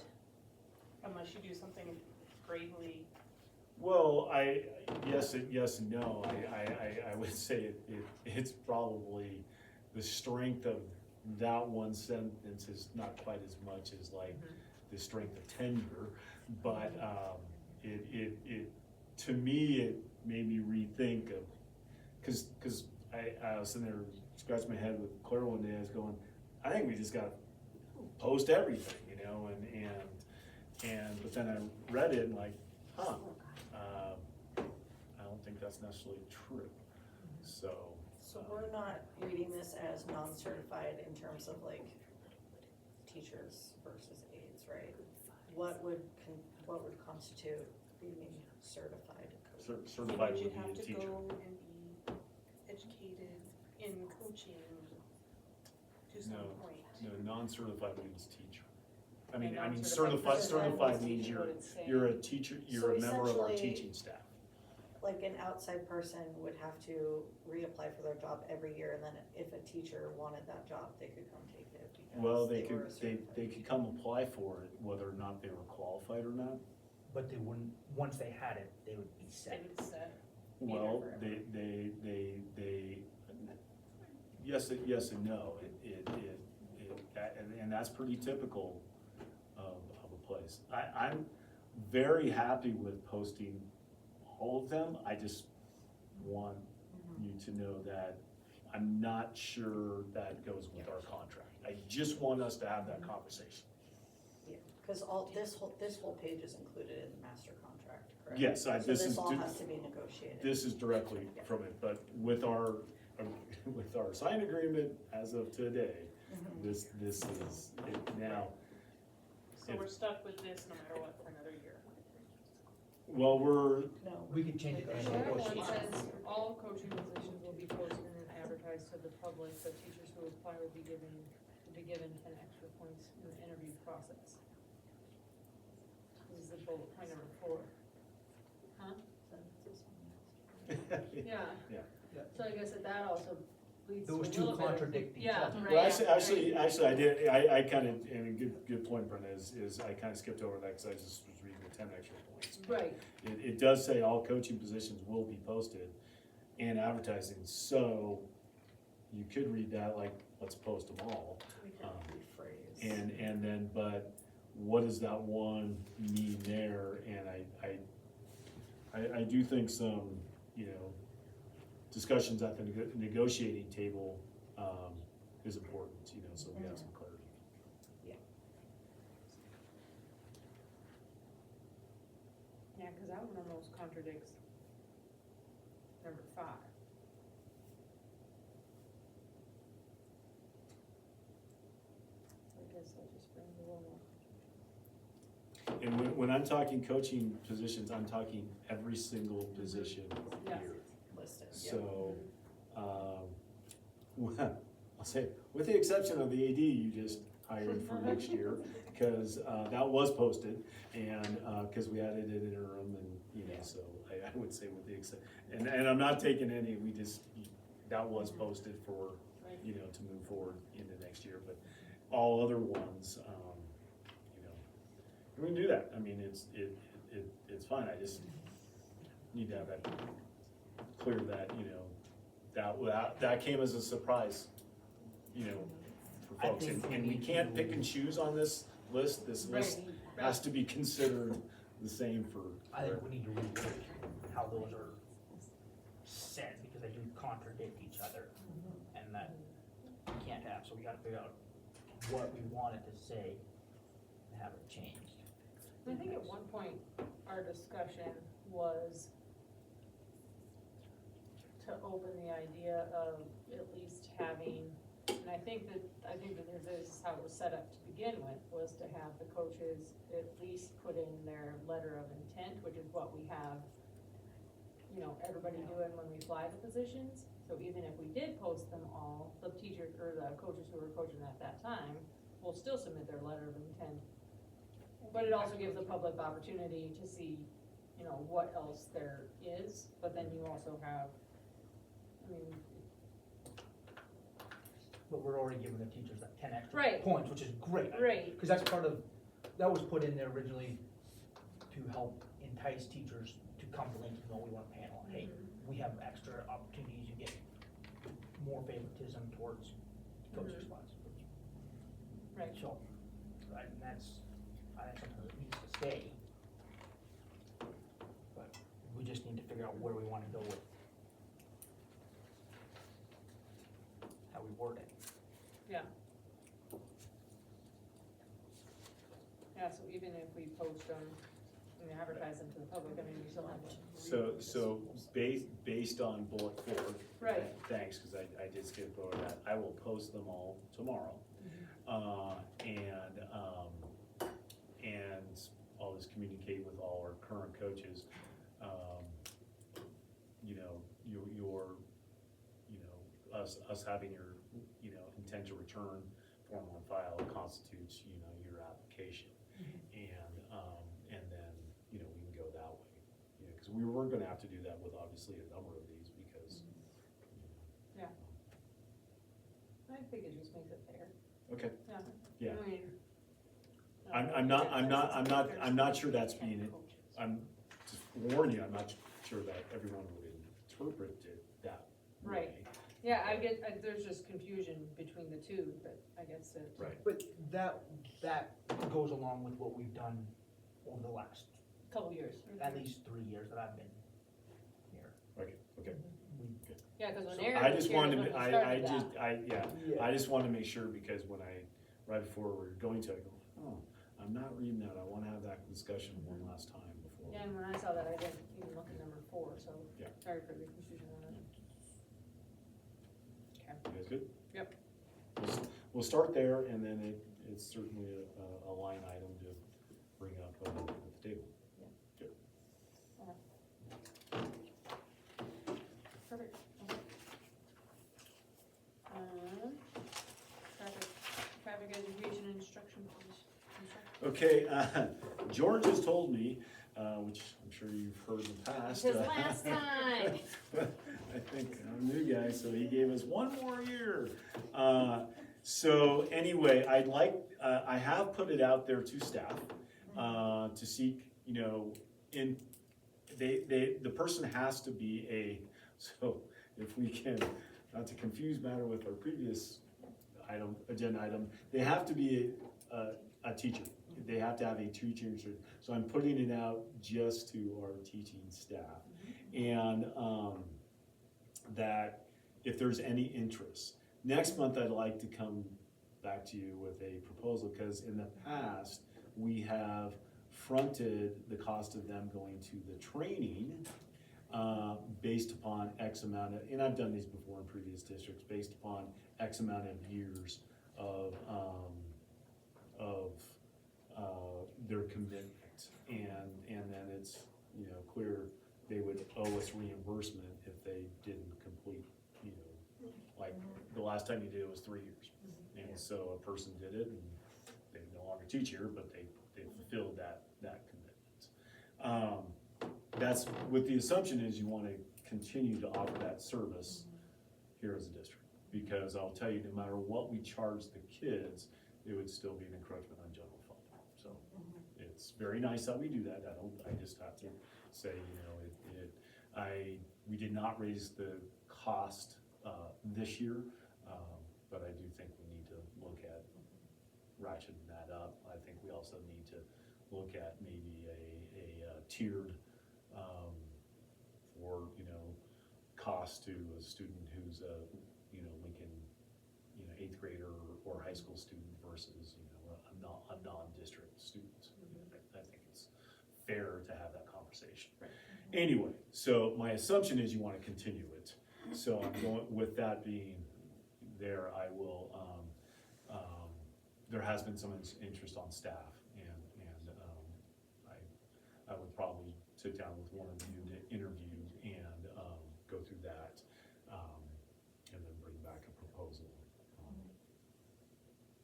Unless you do something gravely, Well, yes and no, I would say it's probably the strength of that one sentence is not quite as much as like the strength of tenure, but, it, to me, it made me rethink of, cause I was sitting there scratching my head with Claire one day, I was going, I think we just gotta post everything, you know, but then I read it and like, I don't think that's necessarily true, so. So we're not reading this as non-certified in terms of like teachers versus aides, right? What would constitute being certified? Certified you'd would be have a to teacher. go and be educated in coaching to some No. point. No, non-certified means teacher. I And mean, non-certified certified is means what it's saying. you're a teacher, you're So a member of our essentially- teaching staff. Like an outside person would have to reapply for their job every year, and then if a teacher wanted that job, they could come take it because Well, they were could, a certified they could come apply for it, whether or not they were qualified or not. But they wouldn't, once they had it, they would be They set. would set. Well, forever. yes and no, and that's pretty typical of a place. I'm very happy with posting all of them, I just want you to know that I'm not sure that goes with our contract. I just want us to have that conversation. Yeah, cause this whole page is included in the master contract, correct? Yes, So this is, this all has to be negotiated. this is directly from it, but with our signed agreement as of today, Mhm. this is it now. So we're stuck with this no matter what for another year. Well, No, We could change it to The current one negotiation. says all coaching positions will be posted and advertised to the public, but teachers who apply will be given 10 extra points in the interview process. This is the bullet point number 4. Huh? Yeah. Yeah. So I guess that also leads to a Those two little bit of- contradict each Yeah, other. right. Well, right. actually, I did, I kind of, and a good point, Brenda, is I kind of skipped over that because I just was reading the 10 extra points. Right, It does say all coaching positions will be posted and advertising, so you could read that like, let's post them all. we can rephrase. And then, but what does that one mean there? And I do think some, discussions at the negotiating table, is important, so we have some clarity. yeah, cause that one almost contradicts number 5. I guess that just brings a little more. And when I'm talking coaching positions, I'm talking every single position Yeah. here. Listed, yeah. So, I'll say, with the exception of the AD you just hired for next year, because that was posted, and, because we added an interim, and, so I would say with the exception, and I'm not taking any, that was posted for, Right. to move forward into next year, but all other ones, we can do that, I mean, it's fine, I just need to have that, clear that, that came as a surprise, for I folks, think we and we need can't to- pick and choose on this list has to be considered the same for. I think we need to rework how those are said, because they do contradict each other, and that we can't have, so we gotta figure out what we wanted to say and have it changed. I think at one point, our discussion was to open the idea of at least having, and I think that this is how it was set up to begin with, was to have the coaches at least put in their letter of intent, which is what we have, everybody doing when we fly the positions. So even if we did post them all, the teachers or the coaches who were coaching at that time will still submit their letter of intent. But it also gives the public opportunity to see, what else there is, but then you also have, But we're already giving the teachers like 10 extra Right. points, which is great. right, Because that's part of, that was put in there originally to help entice teachers to come to Lincoln, we want a panel, hey, we have extra opportunities, you get more favoritism towards coaching spots. right. So, right, and that's, I think something that needs to stay. But we just need to figure out where we wanna go with how we word it. Yeah, so even if we post them and advertise them to the public, we still have to. So based on bullet 4. Right. Thanks, because I did skip over that, I will post them all tomorrow. And I'll just communicate with all our current coaches, us having your, you know, intent to return form on file constitutes, you know, your application. And then, you know, we can go that way, you know, cause we were gonna have to do that with obviously a number of these because, you know. I think it just makes it fair. Okay, Yeah. yeah. I mean, I'm not sure that's being, I'm just warning you, I'm not sure that everyone would interpret it that way. Right. Yeah, I get, there's just confusion between the two, but I guess it. Right. But that goes along with what we've done over the last, Couple years. at least 3 years that I've been here. Okay. Yeah, cause when So Aaron I was just here, wanted is to, when we started that. I just wanted to make sure because when right before we were going to, I go, oh, I'm not reading that, I wanna have that discussion one last time before. Yeah, and when I saw that, I didn't even look at number 4, so Yeah. sorry for the confusion on that. Okay. You guys good? Yep. We'll start there, and then it's certainly a line item to bring up at the table. Perfect. Okay. Traffic education and instruction, please. Okay, George has told me, which I'm sure you've heard in the past. His last time. I think I'm a new guy, so he gave us one more year. So anyway, I have put it out there to staff, to seek, you know, the person has to be so if we can, not to confuse matter with our previous agenda item, they have to be a teacher. They have to have a teacher, so I'm putting it out just to our teaching staff. And that if there's any interest. Next month, I'd like to come back to you with a proposal, because in the past, we have fronted the cost of them going to the training based upon X amount of, and I've done these before in previous districts, based upon X amount of years of their commitment, and then it's, you know, clear they would owe us reimbursement if they didn't complete, you know, like the last time you did it was 3 years, and so a person did it and they no longer teach here, but they fulfilled that commitment. That's with the assumption is you want to continue to offer that service here as a district, because I'll tell you, no matter what we charge the kids, it would still be an encroachment on general fund. So it's very nice that we do that. I just have to say, you know, we did not raise the cost this year, but I do think we need to look at ratcheting that up. I think we also need to look at maybe a tiered for, you know, cost to a student who's a, you know, Lincoln, you know, 8th grader or high school student versus, you know, a non-district student. I think it's fair to have that conversation. Anyway, so my assumption is you want to continue it. So I'm going, with that being there, I will, there has been some interest on staff, and I would probably sit down with one of you to interview and go through that, and then bring back a proposal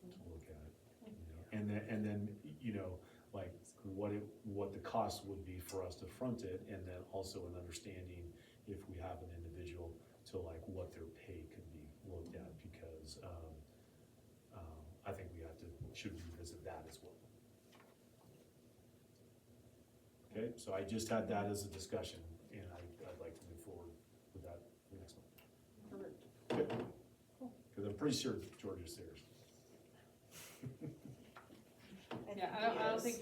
to look at, you know, and then, you know, like what the cost would be for us to front it, and then also an understanding if we have an individual to like what their pay could be looked at, because I think we should revisit that as well. Okay, so I just had that as a discussion, and I'd like to move forward with that the next one. Okay. Because I'm pretty sure George is there. Yeah, I don't think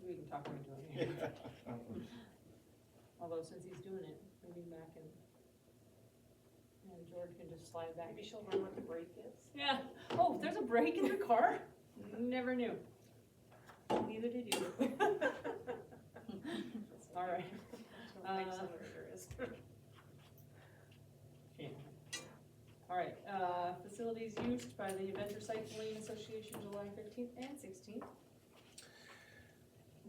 we can talk him into it. Yeah. Although since he's doing it, maybe back and George can just slide back. Maybe she'll learn what the break is. Yeah. Oh, there's a break in your car? Never knew. Neither did you. All right. Yeah. All right, facilities used by the Adventure Cycling Association, July 15th and 16th.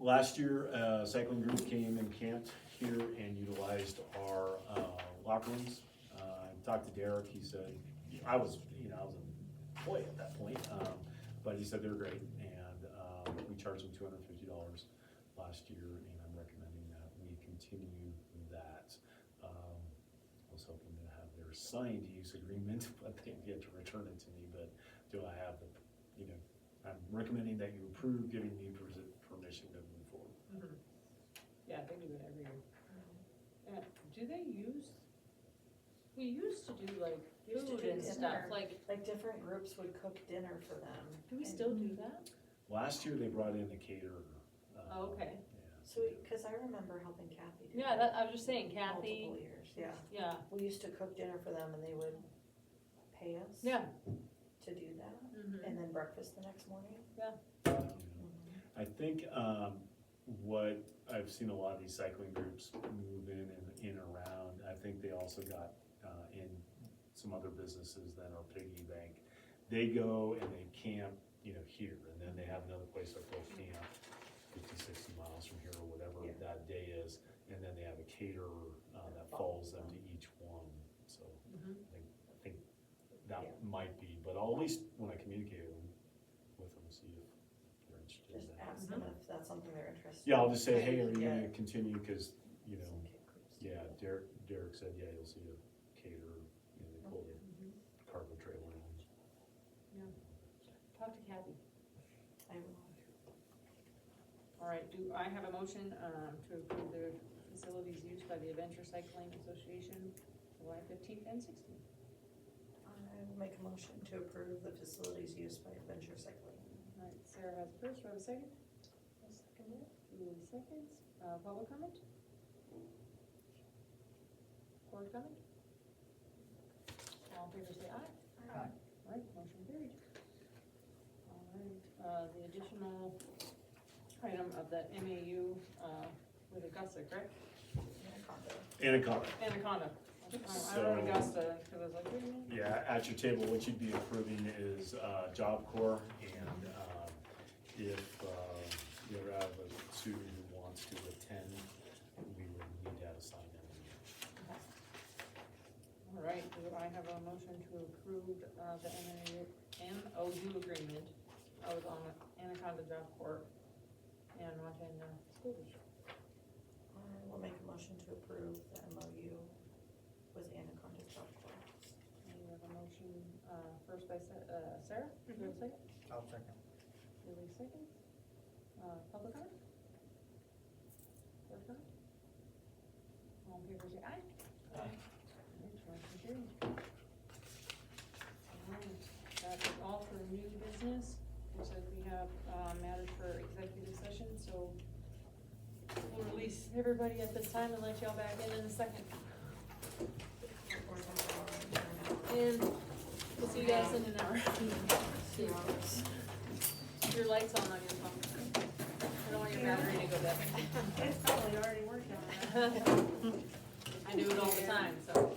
Last year, a cycling group came and camped here and utilized our locker rooms. I talked to Derek, he said, I was an employee at that point, but he said they're great, and, we charged them $250 last year, and I'm recommending that we continue that. I was hoping to have their signed use agreement, but they've yet to return it to me, but do I have the, I'm recommending that you approve giving me permission to move forward. Yeah, they do it every year. Do they use, we used to do like Used to food do and dinner. stuff, like, Like different groups would cook dinner for them. do we still do that? Last year, they brought in a caterer. Oh, okay. Yeah. So, cause I remember helping Kathy do Yeah, that I was just saying Kathy, multiple years, yeah. yeah, We used to cook dinner for them and they would pay us yeah. to do that, Mhm. and then breakfast the next morning. I think, what I've seen a lot of these cycling groups move in and around, I think they also got, in some other businesses that are piggy bank. They go and they camp, here, and then they have another place that they'll camp 50, 60 miles from here or whatever Yeah. that day is, and then they have a caterer, that follows them to each one, so. Mhm. I think that Yeah. might be, but I'll at least, when I communicate with them, see if they're interested in Just that. ask them if that's something they're interested in. Yeah, I'll just say, hey, are you Yeah. gonna continue, cause, Some kid groups do yeah, that. Derek said, yeah, you'll see a caterer, they pull the cargo trailer in. Talk to Kathy. I will. All right, do I have a motion, to approve the facilities used by the Adventure Cycling Association, July 15th and 16th? I will make a motion to approve the facilities used by Adventure Cycling. All right, Sarah has first, do I have a second? I'll second it. Julie seconds, public comment? Board comment? All in favor say aye. Aye. All right, motion carried. All right, the additional item of the MAU, with Augusta, correct? Anaconda. Anaconda. I wrote Augusta, cause I was like, wait a minute. Yeah, at your table, what you'd be approving is, Job Corps, and, if, you ever have a student who wants to attend, we would need to have a sign in. All right, do I have a motion to approve, the MOU agreement with Anaconda Job Corps and Montana School District? I will make a motion to approve the MOU with Anaconda Job Corps. And we have a motion, first by Sarah, do we have a second? I'll second. Julie seconds. Public comment? Board comment? All in favor say aye. Aye. Motion carried. All right, that is all for new business. Looks like we have, matters for executive session, so we'll release everybody at this time and let y'all back in a second. And we'll see you guys in an hour. Your light's on your phone. I don't want your battery to go dead. It's probably already working. I do it all the time, so.